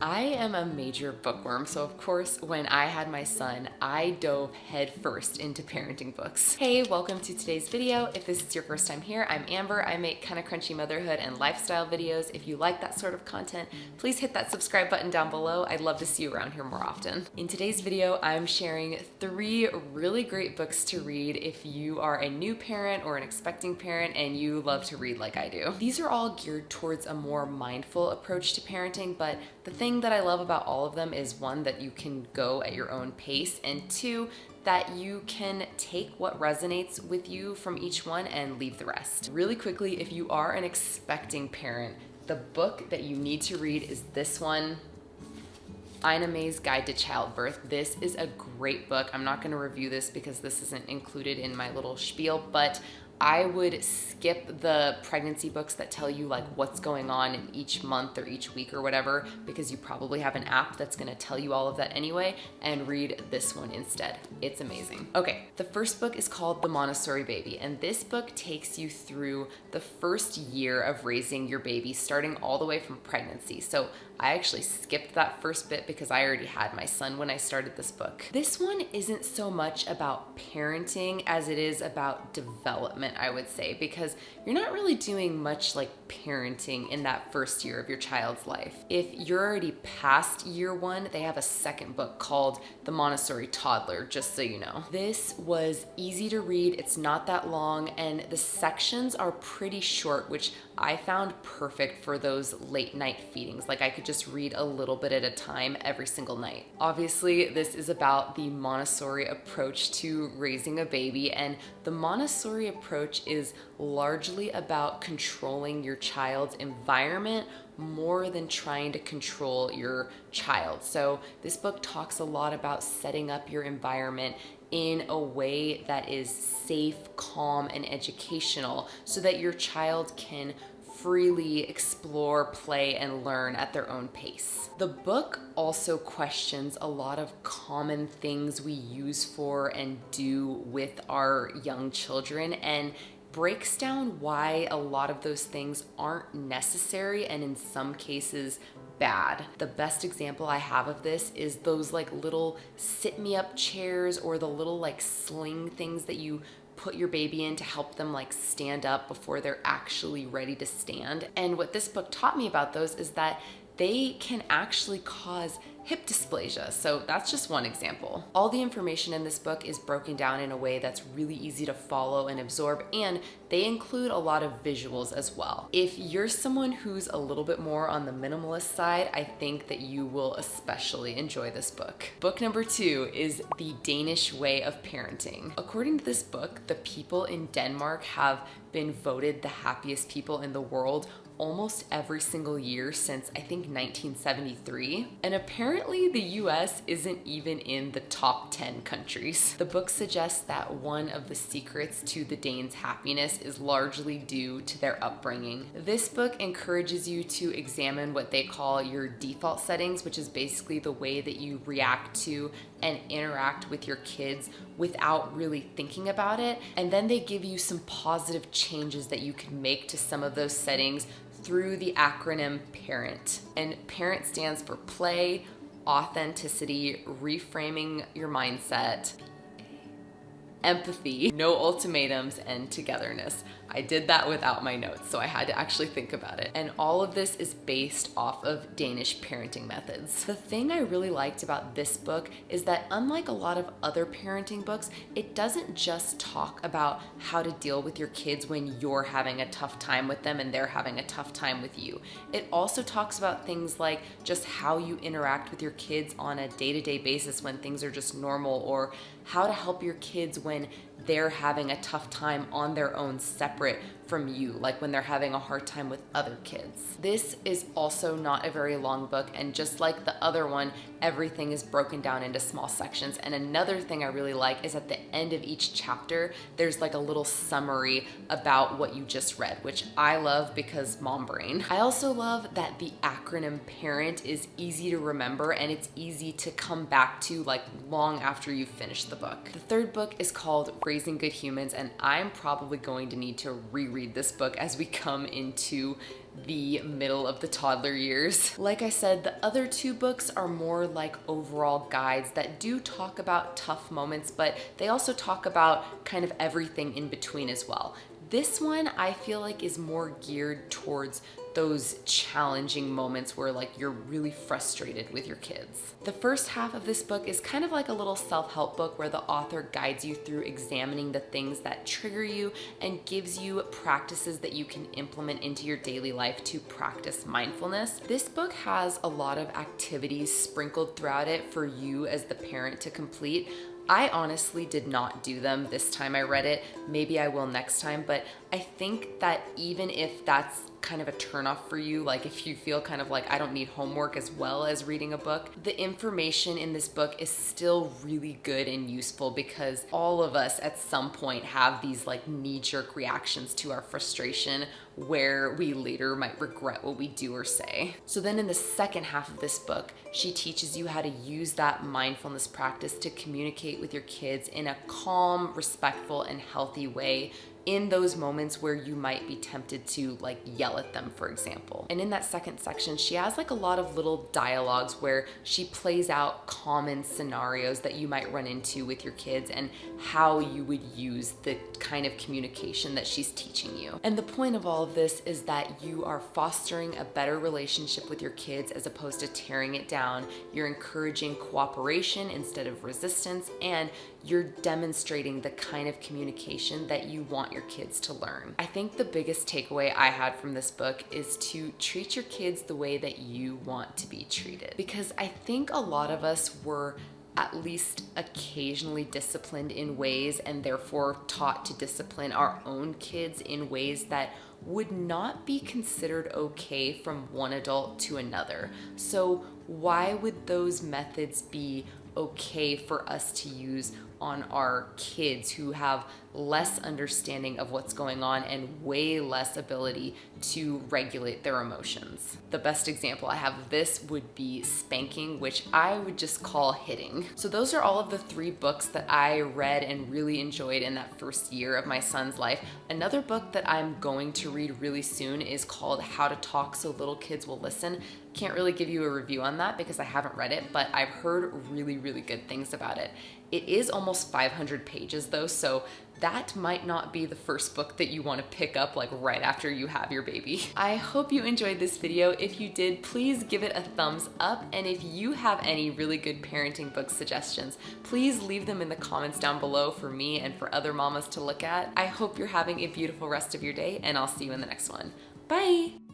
I am a major bookworm, so of course, when I had my son, I dove headfirst into parenting books. Hey, welcome to today's video. If this is your first time here, I'm Amber. I make kind of crunchy motherhood and lifestyle videos. If you like that sort of content, please hit that subscribe button down below. I'd love to see you around here more often. In today's video, I'm sharing 3 really great books to read if you are a new parent or an expecting parent and you love to read like I do. These are all geared towards a more mindful approach to parenting, but the thing that I love about all of them is 1, that you can go at your own pace, and 2, that you can take what resonates with you from each one and leave the rest. Really quickly, if you are an expecting parent, the book that you need to read is this one, Ina May's Guide to Childbirth. This is a great book. I'm not going to review this because this isn't included in my little spiel, but I would skip the pregnancy books that tell you like what's going on in each month or each week or whatever, because you probably have an app that's gonna tell you all of that anyway, and read this one instead. It's amazing. Okay, the first book is called The Montessori Baby, and this book takes you through the first year of raising your baby, starting all the way from pregnancy. So I actually skipped that first bit because I already had my son when I started this book. This one isn't so much about parenting as it is about development, I would say, because you're not really doing much like parenting in that first year of your child's life. If you're already past year 1, they have a second book called The Montessori Toddler, just so you know. This was easy to read, it's not that long, and the sections are pretty short, which I found perfect for those late night feedings. Like I could just read a little bit at a time every single night. Obviously, this is about the Montessori approach to raising a baby, and the Montessori approach is largely about controlling your child's environment more than trying to control your child. So this book talks a lot about setting up your environment in a way that is safe, calm, and educational so that your child can freely explore, play, and learn at their own pace. The book also questions a lot of common things we use for and do with our young children, and breaks down why a lot of those things aren't necessary and in some cases bad. The best example I have of this is those like little sit me up chairs, or the little like sling things that you put your baby in to help them like stand up before they're actually ready to stand. And what this book taught me about those is that they can actually cause hip dysplasia. So that's just one example. All the information in this book is broken down in a way that's really easy to follow and absorb, and they include a lot of visuals as well. If you're someone who's a little bit more on the minimalist side, I think that you will especially enjoy this book. Book number 2 is The Danish Way of Parenting. According to this book, the people in Denmark have been voted the happiest people in the world almost every single year since I think 1973. And apparently the US isn't even in the top 10 countries. The book suggests that one of the secrets to the Danes' happiness is largely due to their upbringing. This book encourages you to examine what they call your default settings, which is basically the way that you react to and interact with your kids without really thinking about it. And then they give you some positive changes that you can make to some of those settings through the acronym PARENT. And PARENT stands for play, authenticity, reframing your mindset, empathy, no ultimatums, and togetherness. I did that without my notes, so I had to actually think about it. And all of this is based off of Danish parenting methods. The thing I really liked about this book is that unlike a lot of other parenting books, it doesn't just talk about how to deal with your kids when you're having a tough time with them and they're having a tough time with you. It also talks about things like just how you interact with your kids on a day-to-day basis when things are just normal, or how to help your kids when they're having a tough time on their own separate from you, like when they're having a hard time with other kids. This is also not a very long book, and just like the other one, everything is broken down into small sections. And another thing I really like is at the end of each chapter, there's like a little summary about what you just read, which I love because mom brain. I also love that the acronym PARENT is easy to remember and it's easy to come back to like long after you've finished the book. The third book is called Raising Good Humans, and I'm probably going to need to reread this book as we come into the middle of the toddler years. Like I said, the other two books are more like overall guides that do talk about tough moments, but they also talk about kind of everything in between as well. This one I feel like is more geared towards those challenging moments where like you're really frustrated with your kids. The first half of this book is kind of like a little self-help book where the author guides you through examining the things that trigger you and gives you practices that you can implement into your daily life to practice mindfulness. This book has a lot of activities sprinkled throughout it for you as the parent to complete. I honestly did not do them this time I read it. Maybe I will next time, but I think that even if that's kind of a turnoff for you, like if you feel kind of like I don't need homework as well as reading a book, the information in this book is still really good and useful because all of us at some point have these like knee-jerk reactions to our frustration where we later might regret what we do or say. So then in the second half of this book, she teaches you how to use that mindfulness practice to communicate with your kids in a calm, respectful, and healthy way in those moments where you might be tempted to like yell at them, for example. And in that second section, she has like a lot of little dialogues where she plays out common scenarios that you might run into with your kids and how you would use the kind of communication that she's teaching you. And the point of all of this is that you are fostering a better relationship with your kids as opposed to tearing it down. You're encouraging cooperation instead of resistance, and you're demonstrating the kind of communication that you want your kids to learn. I think the biggest takeaway I had from this book is to treat your kids the way that you want to be treated. Because I think a lot of us were at least occasionally disciplined in ways and therefore taught to discipline our own kids in ways that would not be considered okay from one adult to another. So why would those methods be okay for us to use on our kids who have less understanding of what's going on and way less ability to regulate their emotions? The best example I have of this would be spanking, which I would just call hitting. So those are all of the 3 books that I read and really enjoyed in that first year of my son's life. Another book that I'm going to read really soon is called How to Talk So Little Kids Will Listen. Can't really give you a review on that because I haven't read it, but I've heard really, really good things about it. It is almost 500 pages though, so that might not be the first book that you want to pick up like right after you have your baby. I hope you enjoyed this video. If you did, please give it a thumbs up. And if you have any really good parenting book suggestions, please leave them in the comments down below for me and for other mamas to look at. I hope you're having a beautiful rest of your day, and I'll see you in the next one. Bye!